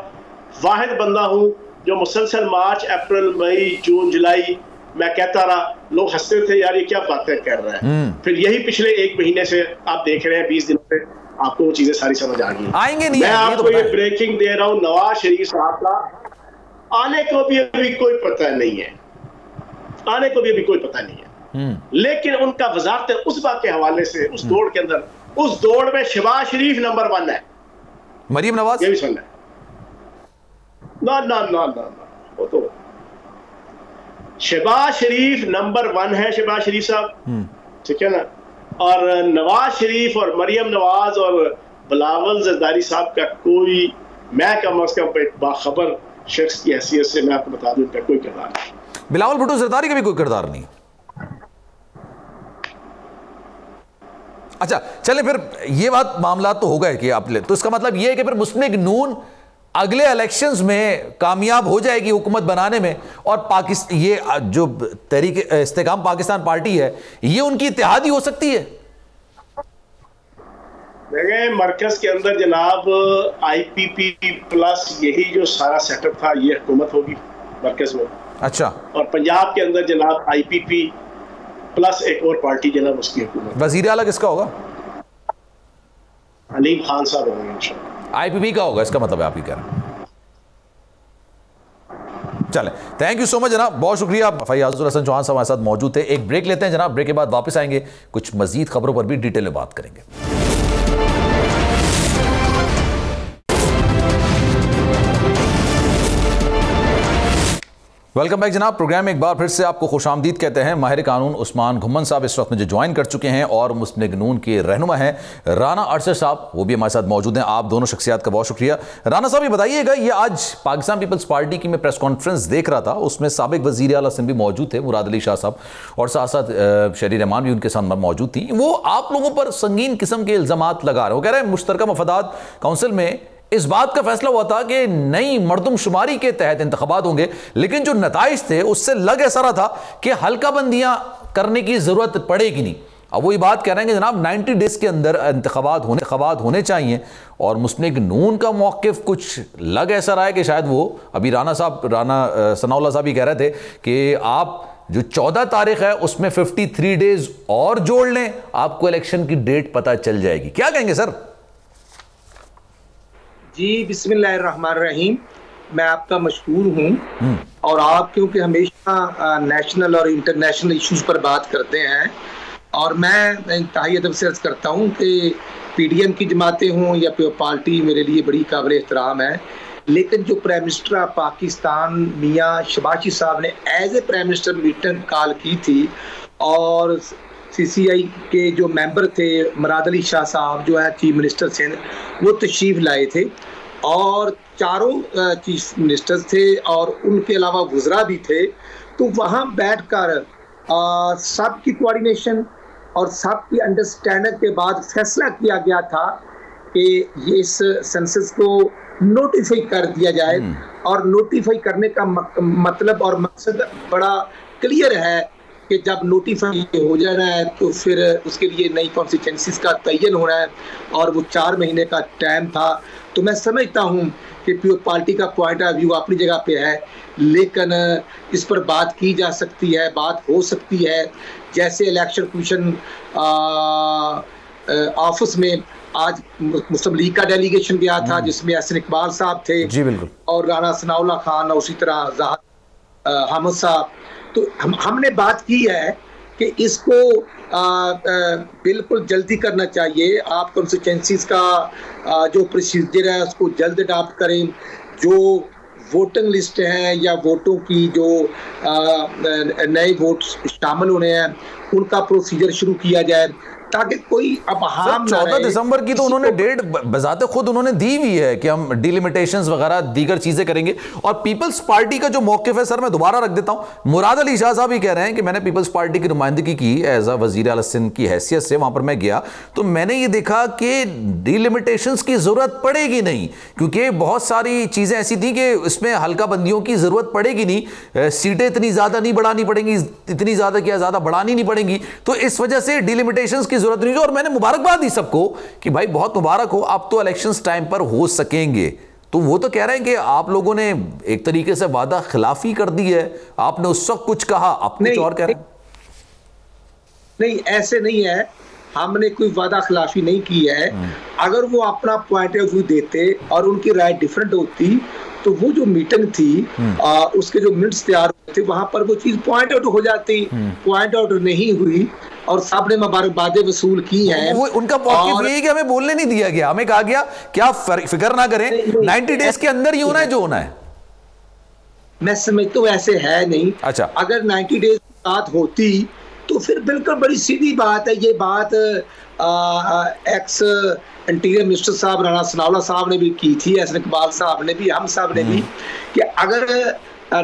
वाहिद बंदा हूँ जो मुसलसल मार्च, अप्रैल, मई, जून, जुलाई मैं कहता रहा, लोग हंसते थे यार ये क्या बातें कर रहा है। फिर यही पिछले 1 महीने से आप देख रहे हैं, 20 दिनों से आपको वो चीजें सारी समझ आ गई। आएंगे नहीं, मैं आपको ये ब्रेकिंग दे रहा हूँ, नवाज शरीफ साहब का आने को भी अभी कोई पता नहीं है, आने को भी अभी कोई पता नहीं है। लेकिन उनका वजारत उस्मा के हवाले से उस दौड़ के अंदर, उस दौड़ में शहबाज शरीफ नंबर 1 है, मरीम नवाज ये भी सुनना है। ना ना ना ना वो तो शहबाज शरीफ नंबर 1 है, शहबाज शरीफ साहब, ठीक है ना। और नवाज शरीफ और मरियम नवाज और बिलावल जरदारी साहब का कोई, मैं कम अज कम एक बाखबर शख्स की हैसियत से मैं आपको बता दूं, इनका कोई किरदार नहीं। बिलावल भुट्टो जरदारी का भी कोई किरदार नहीं। अच्छा चले, फिर ये बात मामला तो हो गए कि आप ले, तो इसका मतलब ये है कि फिर मुस्लिम लीग नून अगले इलेक्शंस में कामयाब हो जाएगी हुकूमत बनाने में, और पाकिस्तान, ये जो तहरीक इस्तेकाम पाकिस्तान पार्टी है, ये उनकी इत्तेहादी हो सकती है। देखें, मरकज के अंदर जनाब IPP प्लस यही जो सारा सेटअप था, ये हुकूमत होगी मरकज में। अच्छा। और पंजाब के अंदर जनाब IPP प्लस एक और पार्टी जनाब उसकी हुकूमत। वजीर आला किसका होगा? अलीम खान साहब होंगे इंशाल्लाह। IPP का होगा, इसका मतलब है आप ही कह रहे हैं। चलें, थैंक यू सो मच जनाब, बहुत शुक्रिया। फैयाजुल हसन चौहान साहब हमारे साथ मौजूद थे। एक ब्रेक लेते हैं जनाब, ब्रेक के बाद वापस आएंगे, कुछ मजीद खबरों पर भी डिटेल में बात करेंगे। वेलकम बैक जनाब। प्रोग्राम में एक बार फिर से आपको खुशामदीद कहते हैं। माहिर कानून उस्मान घुम्मन साहब इस वक्त मुझे ज्वाइन कर चुके हैं और मुस्लिम लीग नून के रहनुमा हैं राना अरशद साहब, वो भी हमारे साथ मौजूद हैं। आप दोनों शख्सियात का बहुत शुक्रिया। राना साहब, ये बताइएगा, ये आज पाकिस्तान पीपल्स पार्टी की मैं प्रेस कॉन्फ्रेंस देख रहा था, उसमें साबिक वज़ीर आला सिंध भी मौजूद थे, मुराद अली शाह साहब, और साथ साथ शहरी रहमान भी उनके साथ मौजूद थी। वो आप लोगों पर संगीन किस्म के इल्ज़ामात लगा रहे हो, कह रहे हैं मुश्तरका मफादात काउंसिल में इस बात का फैसला हुआ था कि नई मर्दमशुमारी के तहत इंतखाबात होंगे, लेकिन जो नताइज थे उससे लग ऐसा रहा था कि हल्का बंदियां करने की जरूरत पड़ेगी नहीं। अब वही बात कह रहे हैं कि जनाब 90 डेज के अंदर इंतखाबात होने चाहिए, और मुस्लिम लीग नून का मौक़िफ़ कुछ लग ऐसा रहा है कि शायद वो अभी राना सनाउल्लाह साहब ही कह रहे थे कि आप जो 14 तारीख है उसमें 53 डेज और जोड़ लें, आपको इलेक्शन की डेट पता चल जाएगी। क्या कहेंगे सर? जी बिस्मिल्लाहिर्रहमानिर्रहीम। मैं आपका मशहूर हूँ और आप क्योंकि हमेशा नेशनल और इंटरनेशनल इश्यूज पर बात करते हैं, और मैं इंतहाई अदब से अर्ज करता हूँ कि पीडीएम की जमातें हों या पीपल्स पार्टी मेरे लिए बड़ी काबिल एहतराम है, लेकिन जो प्राइम मिनिस्टर ऑफ पाकिस्तान मियाँ शहबाज साहब ने as a prime minister meeting call की थी, और सीसीआई के जो मेंबर थे मुराद अली शाह साहब जो है चीफ मिनिस्टर सिंध, वो तशरीफ लाए थे, और चारों चीफ मिनिस्टर्स थे और उनके अलावा वज़रा भी थे। तो वहाँ बैठकर सबकी कोऑर्डिनेशन और सबकी अंडरस्टैंडिंग के बाद फैसला किया गया था कि ये इस सेंसस को नोटिफाई कर दिया जाए, और नोटिफाई करने का मतलब और मकसद बड़ा क्लियर है कि जब नोटिफाई हो जाना है तो फिर उसके लिए नई कॉन्स्टिट्यूंसीज का तयन होना है, और वो 4 महीने का टाइम था। तो मैं समझता हूँ कि पीपल्स पार्टी का पॉइंट ऑफ व्यू अपनी जगह पे है, लेकिन इस पर बात की जा सकती है, बात हो सकती है। जैसे इलेक्शन कमीशन ऑफिस में आज मुस्लिम लीग का डेलीगेशन गया था जिसमें एहसन इकबाल साहब थे जी, बिल्कुल, और राना सनाउल्लाह खान और उसी तरह ज़ाहिद हामिद साहब। तो हमने बात की है कि इसको बिल्कुल जल्दी करना चाहिए। आप कॉन्स्टिट्यूंसीज का जो प्रोसीजर है उसको जल्द अडॉप्ट करें। जो वोटिंग लिस्ट है या वोटों की जो नए वोट शामिल होने हैं उनका प्रोसीजर शुरू किया जाए, ताकि कोई अब हम 14 दिसंबर की तो उन्होंने डेट बजाते खुद उन्होंने दी हुई है कि हम डिलिमिटेशंस वगैरह दीगर चीजें करेंगे। और पीपल्स पार्टी का जो मौक़िफ़ है सर, मैं दोबारा रख देता हूं। मुराद अली शाह साहब ही कह रहे हैं कि मैंने पीपल्स पार्टी की नुमाइंदगी की एज अ वज़ीर आला सिंध की हैसियत से, वहां पर मैं गया तो मैंने ये देखा कि डिलिमिटेशंस की जरूरत पड़ेगी नहीं, क्योंकि बहुत सारी चीजें ऐसी थी कि इसमें हल्का बंदियों की जरूरत पड़ेगी नहीं, सीटें इतनी ज्यादा नहीं बढ़ानी पड़ेंगी, इतनी ज्यादा क्या ज्यादा बढ़ानी नहीं पड़ेंगी, तो इस वजह से डिलिमिटेशंस की जरूरत नहीं। और मैंने मुबारकबाद दी सबको कि भाई बहुत मुबारक हो, आप तो इलेक्शंस टाइम पर हो सकेंगे। तो वो तो कह रहे हैं कि आप लोगों ने एक तरीके से वादा खिलाफी कर दी है, आपने उस वक्त कुछ कहा, आप कुछ और कह रहे हैं। नहीं, ऐसे नहीं है, हमने कोई वादा खिलाफी नहीं की है। अगर वो अपना पॉइंट ऑफ व्यू देते और उनकी राय डिफरेंट होती तो वो जो मीटिंग थी उसके जो मिनट्स तैयार हुए थे वहां पर वो चीज पॉइंट आउट हो जाती, पॉइंट आउट नहीं हुई और सबने मुबारकबादें वसूल की हैं। वो उनका मौक़िफ़ यही कि हमें बोलने नहीं दिया गया, हमें कहा गया कि आप फिक्र ना करें, 90 डेज के अंदर ही होना है जो होना है। मैं समझता हूँ ऐसे है नहीं। अच्छा, अगर 90 डेज की बात होती तो फिर बिल्कुल बड़ी सीधी बात है। ये बात एक्स इंटीरियर मिनिस्टर साहब राना सनाउल्लाह साहब ने भी की थी, एहसन इकबाल साहब ने भी, हम साहब ने भी, कि अगर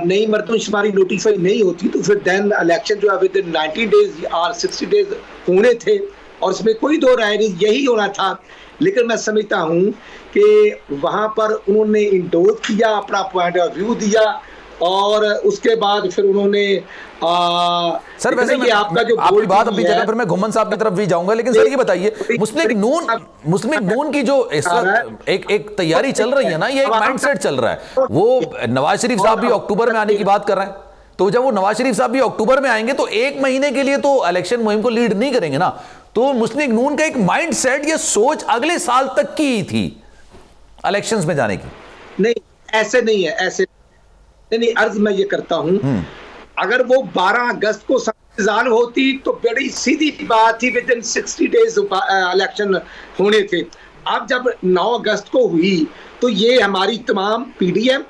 नई मर्दमशुमारी नोटिफाई नहीं होती तो फिर देन इलेक्शन जो है विद इन 90 डेज और 60 डेज होने थे, और इसमें कोई दो राय नहीं, यही होना था। लेकिन मैं समझता हूँ कि वहाँ पर उन्होंने इंडोज किया, अपना पॉइंट ऑफ व्यू दिया, और उसके बाद फिर उन्होंने सर वैसे ये आपका जो आपकी बात अपनी जगह पर मैं घुम्मन साहब की तरफ भी जाऊंगा, लेकिन सर ये बताइए मुस्लिम लीग नून की जो इस वक्त एक तैयारी चल रही है ना, ये एक माइंडसेट चल रहा है। वो नवाज शरीफ साहब भी अक्टूबर में आने की बात कर रहे हैं, तो जब वो नवाज शरीफ साहब भी अक्टूबर में आएंगे तो 1 महीने के लिए तो इलेक्शन मुहिम को लीड नहीं करेंगे ना। तो मुस्लिम लीग नून का एक माइंडसेट, ये सोच अगले साल तक की थी इलेक्शंस में जाने की। नहीं, ऐसे नहीं है, ऐसे नहीं। अर्ज मैं ये करता हूं, अगर वो 12 अगस्त को रिजॉल्व होती तो बड़ी सीधी बात थी, विद इन 60 डेज इलेक्शन होने थे। अब जब 9 अगस्त को हुई तो ये हमारी तमाम पीडीएम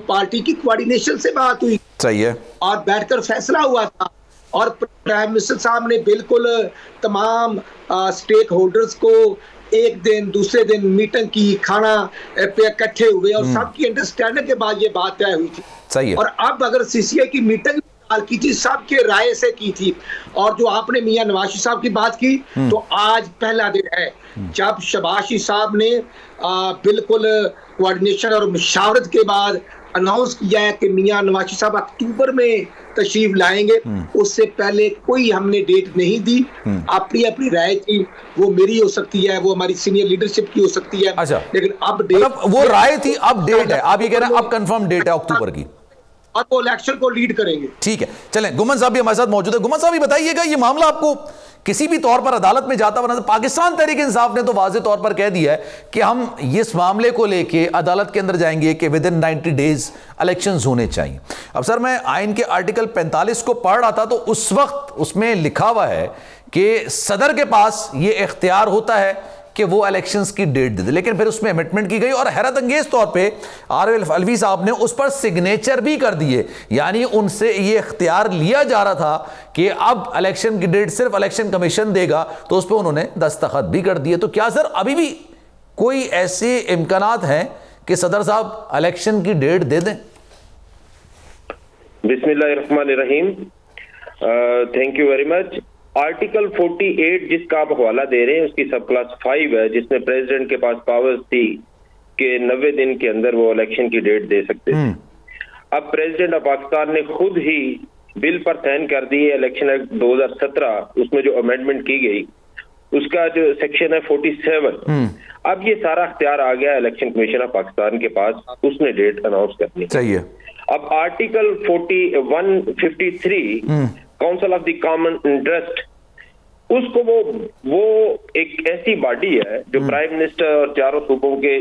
पार्टी की कोऑर्डिनेशन से बात हुई, सही है, और बैठकर फैसला हुआ था और प्राइम मिनिस्टर साहब ने बिल्कुल तमाम स्टेक होल्डर्स को एक दिन दूसरे दिन मीटिंग की, खाना पे इकट्ठे हुए और सबकी अंडरस्टैंडिंग के बाद ये बात तय हुई थी। सही है। और अब अगर सीसीआई की मीटिंग की थी, सबके राय से की थी, और जो आपने मियां नवाज शरीफ साहब की बात की, तो आज पहला दिन है जब शहबाज शरीफ साहब ने बिल्कुल कोऑर्डिनेशन और मुशावरत के बाद अनाउंस किया है कि मियां नवाज शरीफ साहब अक्टूबर में तशरीफ लाएंगे। उससे पहले कोई हमने डेट नहीं दी, अपनी अपनी राय थी, वो मेरी हो सकती है, वो हमारी सीनियर लीडरशिप की हो सकती है। अच्छा, लेकिन अब डेट, वो राय थी, अब डेट है, आप ये कह रहे हैं अब कंफर्म डेट है अक्टूबर की, और वो इलेक्शन को लीड करेंगे। ठीक है, चलें, गुमन साहब भी हमारे साथ मौजूद है। गुमन साहब, ये बताइएगा, ये मामला आपको किसी भी तौर पर अदालत में जाता बना, पाकिस्तान तहरीक इंसाफ ने तो वाज़ेह तौर पर कह दिया है कि हम इस मामले को लेके अदालत के अंदर जाएंगे कि विद इन 90 डेज इलेक्शंस होने चाहिए। अब सर, मैं आइन के आर्टिकल 45 को पढ़ रहा था तो उस वक्त उसमें लिखा हुआ है कि सदर के पास ये इख्तियार होता है कि वो इलेक्शंस की डेट दे दे, लेकिन फिर उसमें अमेंडमेंट की गई और हैरत अंगेज तौर पे आरिफ अलवी साहब ने उस पर सिग्नेचर भी कर दिए, यानी उनसे ये इख्तियार लिया जा रहा था कि अब इलेक्शन की डेट सिर्फ इलेक्शन कमीशन देगा, तो उस पर उन्होंने दस्तखत भी कर दिए। तो क्या सर अभी भी कोई ऐसे इम्कानात हैं कि सदर साहब इलेक्शन की डेट दे दें? बिस्मिल्लाहिर्रहमानिर्रहीम, thank you very much. Article 48 जिसका आप हवाला दे रहे हैं उसकी सब क्लास 5 है, जिसमें प्रेसिडेंट के पास पावर्स थी कि 90 दिन के अंदर वो इलेक्शन की डेट दे सकते थे। अब प्रेसिडेंट ऑफ पाकिस्तान ने खुद ही बिल पर साइन कर दिए, इलेक्शन एक्ट 2017, उसमें जो अमेंडमेंट की गई उसका जो सेक्शन है 47, अब ये सारा अख्तियार आ गया इलेक्शन कमीशन ऑफ पाकिस्तान के पास, उसने डेट अनाउंस करनी चाहिए। अब article 153 council of the common interest, उसको वो एक ऐसी बॉडी है जो प्राइम मिनिस्टर और चारों सूबों के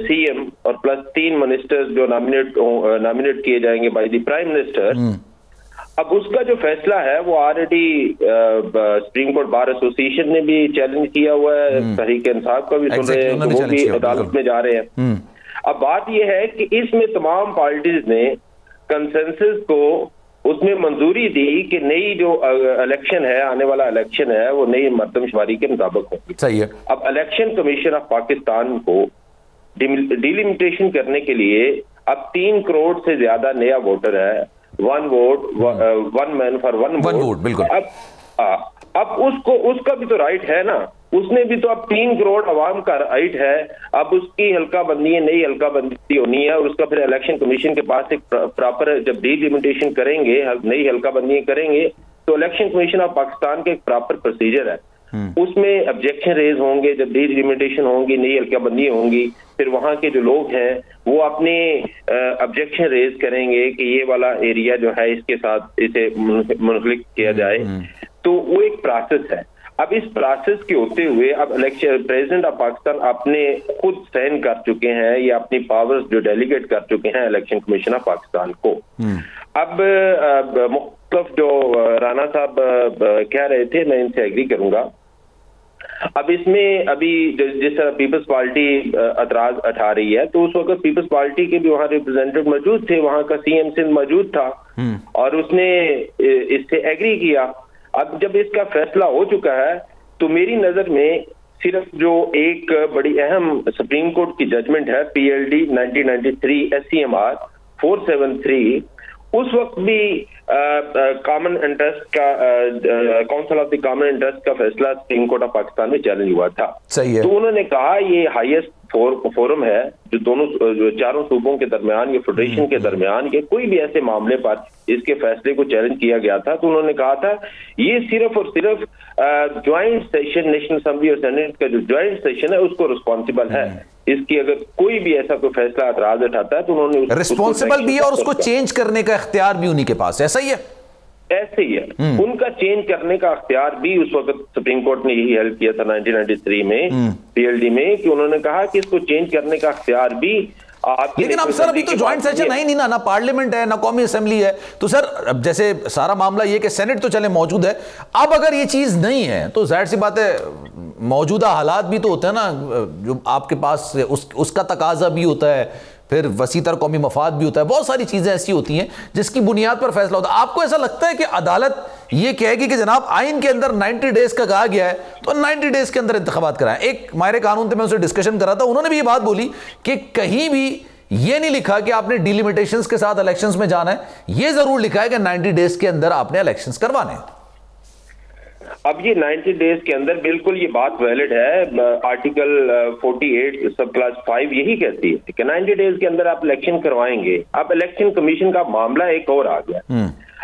सीएम और प्लस 3 मिनिस्टर्स जो नॉमिनेट किए जाएंगे बाय द प्राइम मिनिस्टर। अब उसका जो फैसला है वो already supreme court bar association ने भी चैलेंज किया हुआ है, तहरीक इंसाफ का भी सुन रहे हैं, वो भी अदालत में जा रहे हैं। अब बात यह है कि इसमें तमाम पार्टीज ने कंसेंसस को उसमें मंजूरी दी कि नई जो इलेक्शन है, आने वाला इलेक्शन है, वो नई मर्दमशुमारी के मुताबिक होगी। सही है। अब इलेक्शन कमीशन ऑफ पाकिस्तान को डिलिमिटेशन करने के लिए अब 3 करोड़ से ज्यादा नया वोटर है, 1 वोट 1 मैन फॉर 1 वोट, बिल्कुल। अब उसका भी तो राइट है ना, उसने भी तो अब 3 करोड़ अवाम का राइट है। अब उसकी हल्का बंदी है, नई हल्का बंदी होनी है, और उसका फिर इलेक्शन कमीशन के पास एक प्रॉपर, जब डिलिमिटेशन करेंगे, नई हल्का बंदी करेंगे, तो इलेक्शन कमीशन ऑफ पाकिस्तान का एक प्रॉपर प्रोसीजर है, उसमें ऑब्जेक्शन रेज होंगे, जब डिलिमिटेशन होंगी, नई हल्का बंदी होंगी, फिर वहां के जो लोग हैं वो अपने ऑब्जेक्शन रेज करेंगे कि ये वाला एरिया जो है इसके साथ इसे मुनसलिक किया जाए। तो वो एक प्रोसेस है। अब इस प्रोसेस के होते हुए अब इलेक्शन प्रेसिडेंट ऑफ पाकिस्तान अपने खुद साइन कर चुके हैं या अपनी पावर्स जो डेलीगेट कर चुके हैं इलेक्शन कमीशन ऑफ पाकिस्तान को। अब मुख्तलिफ जो राना साहब कह रहे थे, मैं इनसे एग्री करूंगा। अब इसमें अभी जिस तरह पीपल्स पार्टी एतराज उठा रही है, तो उस वक्त पीपल्स पार्टी के भी वहां रिप्रेजेंटेटिव मौजूद थे, वहां का सीएम सिंध मौजूद था और उसने इससे एग्री किया। अब जब इसका फैसला हो चुका है तो मेरी नजर में सिर्फ जो एक बड़ी अहम सुप्रीम कोर्ट की जजमेंट है PLD 1993 SCMR 473, उस वक्त भी कॉमन इंटरेस्ट का council of the common interest का फैसला सुप्रीम कोर्ट ऑफ पाकिस्तान में चैलेंज हुआ था। सही है। तो उन्होंने कहा ये हाईएस्ट फोरम है जो चारों सूबों के दरमियान, ये फेडरेशन के दरमियान के कोई भी ऐसे मामले पर इसके फैसले को चैलेंज किया गया था, तो उन्होंने कहा था ये सिर्फ और सिर्फ ज्वाइंट सेशन नेशनल असेंबली और सेनेट का जो ज्वाइंट सेशन है उसको रिस्पॉन्सिबल है। इसकी अगर कोई भी ऐसा कोई फैसला एतराज उठाता है तो उन्होंने रिस्पॉन्सिबल भी है और उसको चेंज करने का इख्तियार भी उन्हीं के पास है। ऐसा ही है, ऐसे ही है। उनका चेंज करने का अख्तियार भी उस वक्त सुप्रीम कोर्ट ने यही हेल्प किया था 1993 में PLD में, कि उन्होंने कहा कि इसको चेंज करने का अख्तियार भी लेकिन अब सर अभी तो ज्वाइंट सेशन है ही नहीं ना पार्लियामेंट है ना कौमी असेंबली है। तो सर अब जैसे सारा मामला ये कि सेनेट तो चले मौजूद है, अब अगर ये चीज नहीं है तो जाहिर सी बात है मौजूदा हालात भी तो होते हैं ना, जो आपके पास उसका तकाजा भी होता है, फिर वसीतर कौमी मफाद भी होता है, बहुत सारी चीज़ें ऐसी होती हैं जिसकी बुनियाद पर फैसला होता है। आपको ऐसा लगता है कि अदालत ये कहेगी कि जनाब आइन के अंदर 90 डेज का कहा गया है तो 90 डेज के अंदर इंतखाबात कराएं? एक माहिर कानून थे, मैं उनसे डिस्कशन कर रहा था, उन्होंने भी ये बात बोली कि कहीं भी ये नहीं लिखा कि आपने डिलिमिटेशंस के साथ इलेक्शंस में जाना है, ये जरूर लिखा है कि 90 डेज के अंदर आपने इलेक्शंस करवाने हैं। अब ये 90 डेज के अंदर बिल्कुल ये बात वैलिड है। आर्टिकल 48 सब क्लास 5 यही कहती है कि 90 डेज के अंदर आप इलेक्शन करवाएंगे। अब इलेक्शन कमीशन का मामला एक और आ गया।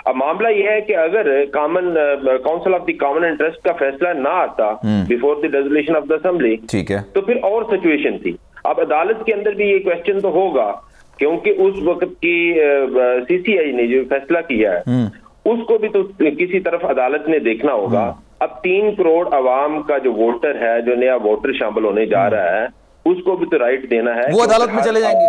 अब मामला यह है कि अगर council of the common interest का फैसला ना आता before the resolution of the assembly, ठीक है, तो फिर और सिचुएशन थी। अब अदालत के अंदर भी ये क्वेश्चन तो होगा, क्योंकि उस वक्त की CCI ने जो फैसला किया है उसको भी तो किसी तरफ अदालत ने देखना होगा। अब 3 करोड़ अवाम का जो वोटर है, जो नया वोटर शामिल होने जा रहा है, उसको भी तो राइट देना है। वो अदालत में चले जाएंगे।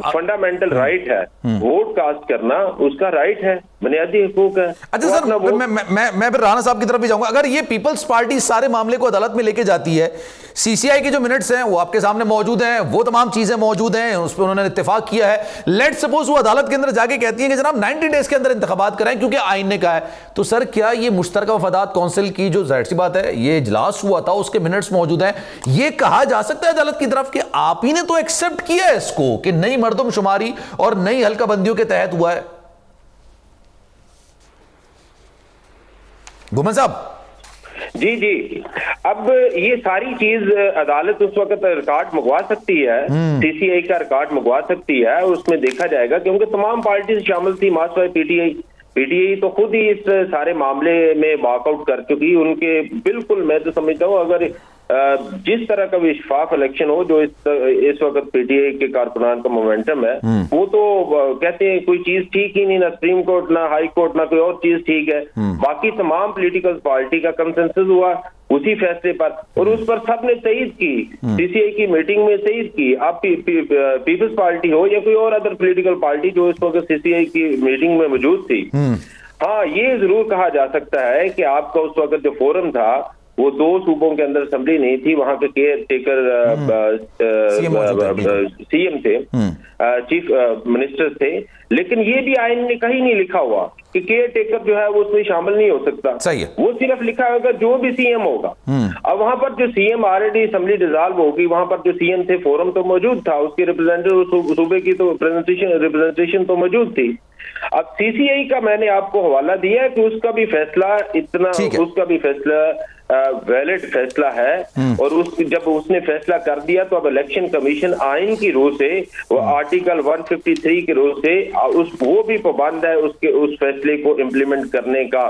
फंडामेंटल राइट है, वोट कास्ट करना उसका राइट है, बुनियादी हुकूक है। अच्छा सर, मैं फिर राणा साहब की तरफ भी जाऊंगा। अगर ये पीपल्स पार्टी सारे मामले को अदालत में लेके जाती है, CCI के जो मिनट्स हैं वो आपके सामने मौजूद हैं, वो तमाम चीजें मौजूद हैं, उस पर उन्होंने इत्तेफाक किया है। लेट सपोज वो अदालत के अंदर जाके कहती है कि जनाब 90 डेज के अंदर इंतखाबात कराएं क्योंकि आइन ने कहा है, तो सर क्या ये मुश्तरका वफादात काउंसिल की जो जाहिर सी बात है ये इजलास हुआ था उसके मिनट्स मौजूद हैं, ये कहा जा सकता है अदालत की तरफ कि आप ही ने तो एक्सेप्ट किया है इसको कि नई मर्दमशुमारी और नई हल्काबंदियों के तहत हुआ है? घुमन साहब जी जी, अब ये सारी चीज अदालत उस वक्त रिकॉर्ड मंगवा सकती है, CCI का रिकॉर्ड मंगवा सकती है, उसमें देखा जाएगा, क्योंकि तमाम पार्टीज शामिल थी। मार्क्सवादी PTI तो खुद ही इस सारे मामले में वॉकआउट कर चुकी। उनके बिल्कुल मैं तो समझता हूँ अगर जिस तरह का भी शफाफ इलेक्शन हो जो इस वक्त PTI के कारकुनान का मोमेंटम है, वो तो कहते हैं कोई चीज ठीक ही नहीं, ना सुप्रीम कोर्ट ना हाई कोर्ट ना कोई और चीज ठीक है। बाकी तमाम पॉलिटिकल पार्टी का कंसेंसस हुआ उसी फैसले पर, और उस पर सबने तईद की, CCI की मीटिंग में तईद की। आप पीपल्स पार्टी हो या कोई और अदर पॉलिटिकल पार्टी जो इस वक्त CCI की मीटिंग में मौजूद थी, हाँ ये जरूर कहा जा सकता है कि आपका उस वक्त जो फोरम था वो 2 सूबों के अंदर असेंबली नहीं थी, वहां के केयर टेकर CM थे, चीफ मिनिस्टर थे, लेकिन ये भी आइन ने कहीं नहीं लिखा हुआ कि केयर टेकर जो है वो उसमें शामिल नहीं हो सकता। सही है। वो सिर्फ लिखा होगा जो भी CM होगा। अब वहां पर जो CM ऑलरेडी असेंबली डिसॉल्व होगी, वहां पर जो CM थे फोरम तो मौजूद था, उसके रिप्रेजेंटेटिव सूबे की तो रिप्रेजेंटेशन तो मौजूद थी। अब CCI का मैंने आपको हवाला दिया कि उसका भी फैसला उसका भी फैसला वैलिड फैसला है, और जब उसने फैसला कर दिया तो अब इलेक्शन कमीशन आइन की रूह से, वो आर्टिकल 153 की रूह से वो भी पाबंद है उस फैसले को इम्प्लीमेंट करने का,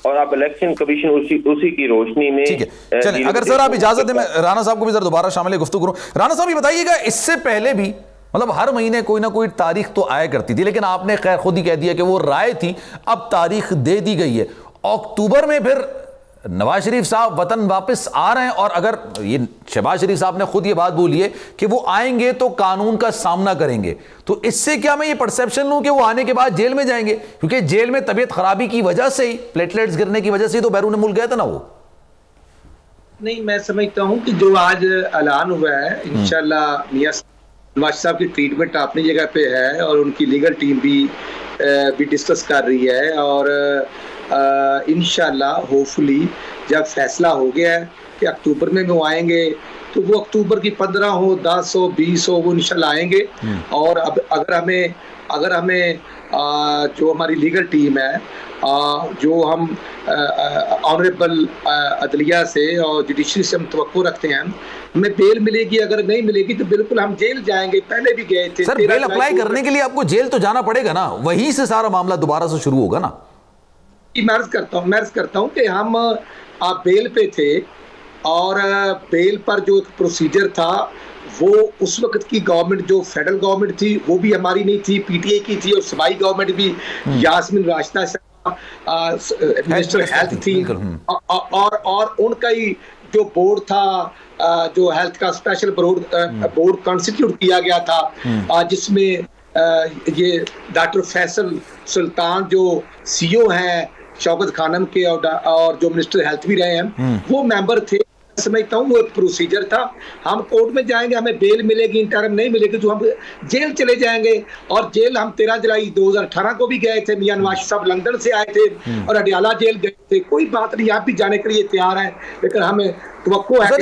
और अब इलेक्शन कमीशन उसी की रोशनी में। चलिए, अगर सर आप इजाजत दें मैं राणा साहब को भी जरा दोबारा शामिल गुफ्तगू करूं। राणा साहब ये बताइएगा, इससे पहले भी मतलब हर महीने कोई ना कोई तारीख तो आया करती थी, लेकिन आपने खैर खुद ही कह दिया कि वो राय थी, अब तारीख दे दी गई है। अक्टूबर में फिर नवाज शरीफ साहब वतन वापस आ रहे हैं, और अगर ये शहबाज शरीफ साहब ने खुद ये बात बोली है कि वो आएंगे तो कानून का सामना करेंगे, तो इससे क्या मैं ये परसेप्शन लूं कि वो आने के बाद जेल में जाएंगे? क्योंकि जेल में तबीयत खराबी की वजह से ही, प्लेटलेट्स गिरने की वजह से ही तो बैरून मुल्क गया था ना वो। नहीं, मैं समझता हूं कि जो आज ऐलान हुआ है, इंशाल्लाह मियां नवाज साहब की ट्रीटमेंट अपनी जगह पे है, और उनकी लीगल टीम भी डिस्कस कर रही है, और इंशाल्लाह होपफुली जब फैसला हो गया है कि अक्टूबर में वो आएंगे, तो वो अक्टूबर की 15 हो, 10 हो, 20 हो, वो इंशाल्लाह आएंगे। और अब अगर हमें जो हमारी लीगल टीम है, जो हम ऑनरेबल अदलिया से और जुडिशरी से हम तवक्को रखते हैं, हमें बेल मिलेगी, अगर नहीं मिलेगी तो बिल्कुल हम जेल जाएंगे। पहले भी गए थे। सर, बेल अप्लाई करने के लिए आपको जेल तो जाना पड़ेगा ना, वहीं से सारा मामला दोबारा से शुरू होगा ना। मैं अर्ज करता हूं कि हम बेल पे थे, और बेल पर जो एक प्रोसीजर था वो उस वक्त की गवर्नमेंट, जो फेडरल गवर्नमेंट थी, वो भी हमारी नहीं थी, PTI की थी, और सूबाई गवर्नमेंट भी यास्मीन राशिदा मिनिस्टर हेल्थ थी, और उनका ही जो बोर्ड था, जो हेल्थ का स्पेशल बोर्ड कॉन्स्टिट्यूट किया गया था, जिसमें ये डॉक्टर फैसल सुल्तान जो CEO हैं, शौकत खानम के और जो मिनिस्टर हेल्थ भी रहे हैं वो मेंबर थे। समझता हूँ वो एक प्रोसीजर था। हम कोर्ट में जाएंगे, हमें बेल मिलेगी, इंटरम नहीं मिलेगी तो हम जेल चले जाएंगे। और जेल हम 13 जुलाई 2018 को भी गए थे, मियां नवाज साहब लंदन से आए थे और अडियाला जेल गए थे। कोई बात नहीं, आप भी जाने के लिए तैयार है, लेकिन हमें सर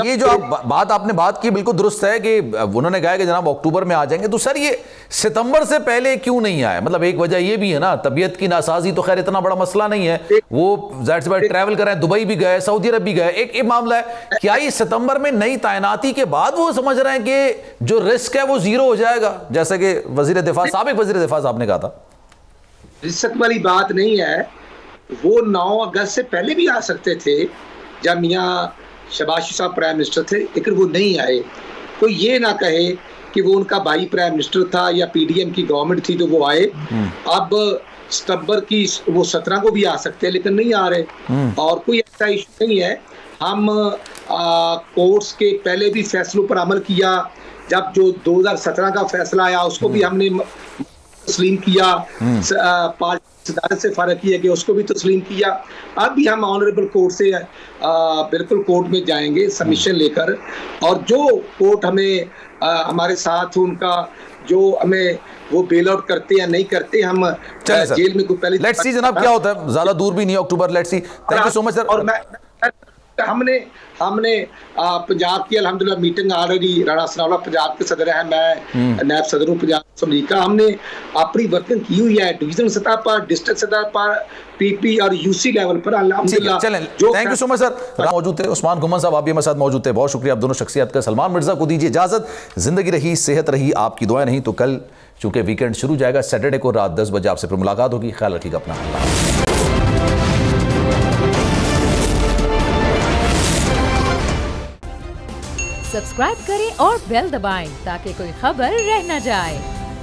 ये जो आपने बात की बिल्कुल दुरुस्त है कि उन्होंने कहा कि जनाब अक्टूबर में आ जाएंगे, तो सर ये सितंबर से पहले क्यों नहीं आए? मतलब एक वजह ये भी है ना, तबीयत की नासाजी तो खैर इतना बड़ा मसला नहीं है, वो जाहिर सी बात ट्रैवल कर रहे हैं, दुबई भी गए, सऊदी अरब भी गए, एक मामला है। क्या ये सितंबर में नई तैनाती के बाद वो समझ रहे हैं कि जो रिस्क है वो जीरो हो जाएगा, जैसे कि वजीर दिफा साहब ने कहा था? रिस्क वाली बात नहीं है, वो 9 अगस्त से पहले भी आ सकते थे जब मियाँ शहबाज शरीफ साहब प्राइम मिनिस्टर थे, लेकिन वो नहीं आए। कोई ये ना कहे कि वो उनका भाई प्राइम मिनिस्टर था या पीडीएम की गवर्नमेंट थी तो वो आए। अब सितंबर की वो 17 को भी आ सकते हैं, लेकिन नहीं आ रहे। और कोई ऐसा इशू नहीं है। हम कोर्ट्स के पहले भी फैसलों पर अमल किया। जब जो 2017 का फैसला आया उसको भी हमने तस्लीम किया, पार्टी सदारत से फारग किया कि उसको भी तस्लीम किया। अब भी हम ऑनरेबल कोर्ट से बिल्कुल कोर्ट में जाएंगे सबमिशन लेकर, और जो कोर्ट हमें हमारे साथ उनका जो हमें वो बेल आउट करते या नहीं करते, हम जेल में कोई पहले लेट्स सी जनाब क्या होता है, ज्यादा दूर भी नहीं October, let's see. Thank you so much sir. और हमने पंजाब की अल्हम्दुलिल्लाह मीटिंग ऑलरेडी, राणा सनाउल्लाह पंजाब के सदर हैं, मैं नायब सदर हूँ पंजाब असम्बली का। हमने अपनी वर्किंग की हुई है डिवीजन सतह पर, डिस्ट्रिक्ट सतह पर, पीपी और यूसी लेवल पर अल्हम्दुलिल्लाह। Thank you so much sir. मौजूद थे उस्मान घुमन साहब, आप भी हमारे साथ मौजूद थे, बहुत शुक्रिया आप दोनों शख्सियत का। सलमान मिर्जा को दीजिए इजाजत, जिंदगी रही, सेहत रही, आपकी दुआएं नहीं तो कल चूंकि वीकेंड शुरू जाएगा, सैटरडे को रात 10 बजे आपसे फिर मुलाकात होगी। ख्याल रखिएगा अपना। सब्सक्राइब करें और बेल दबाएं ताकि कोई खबर रह न जाए।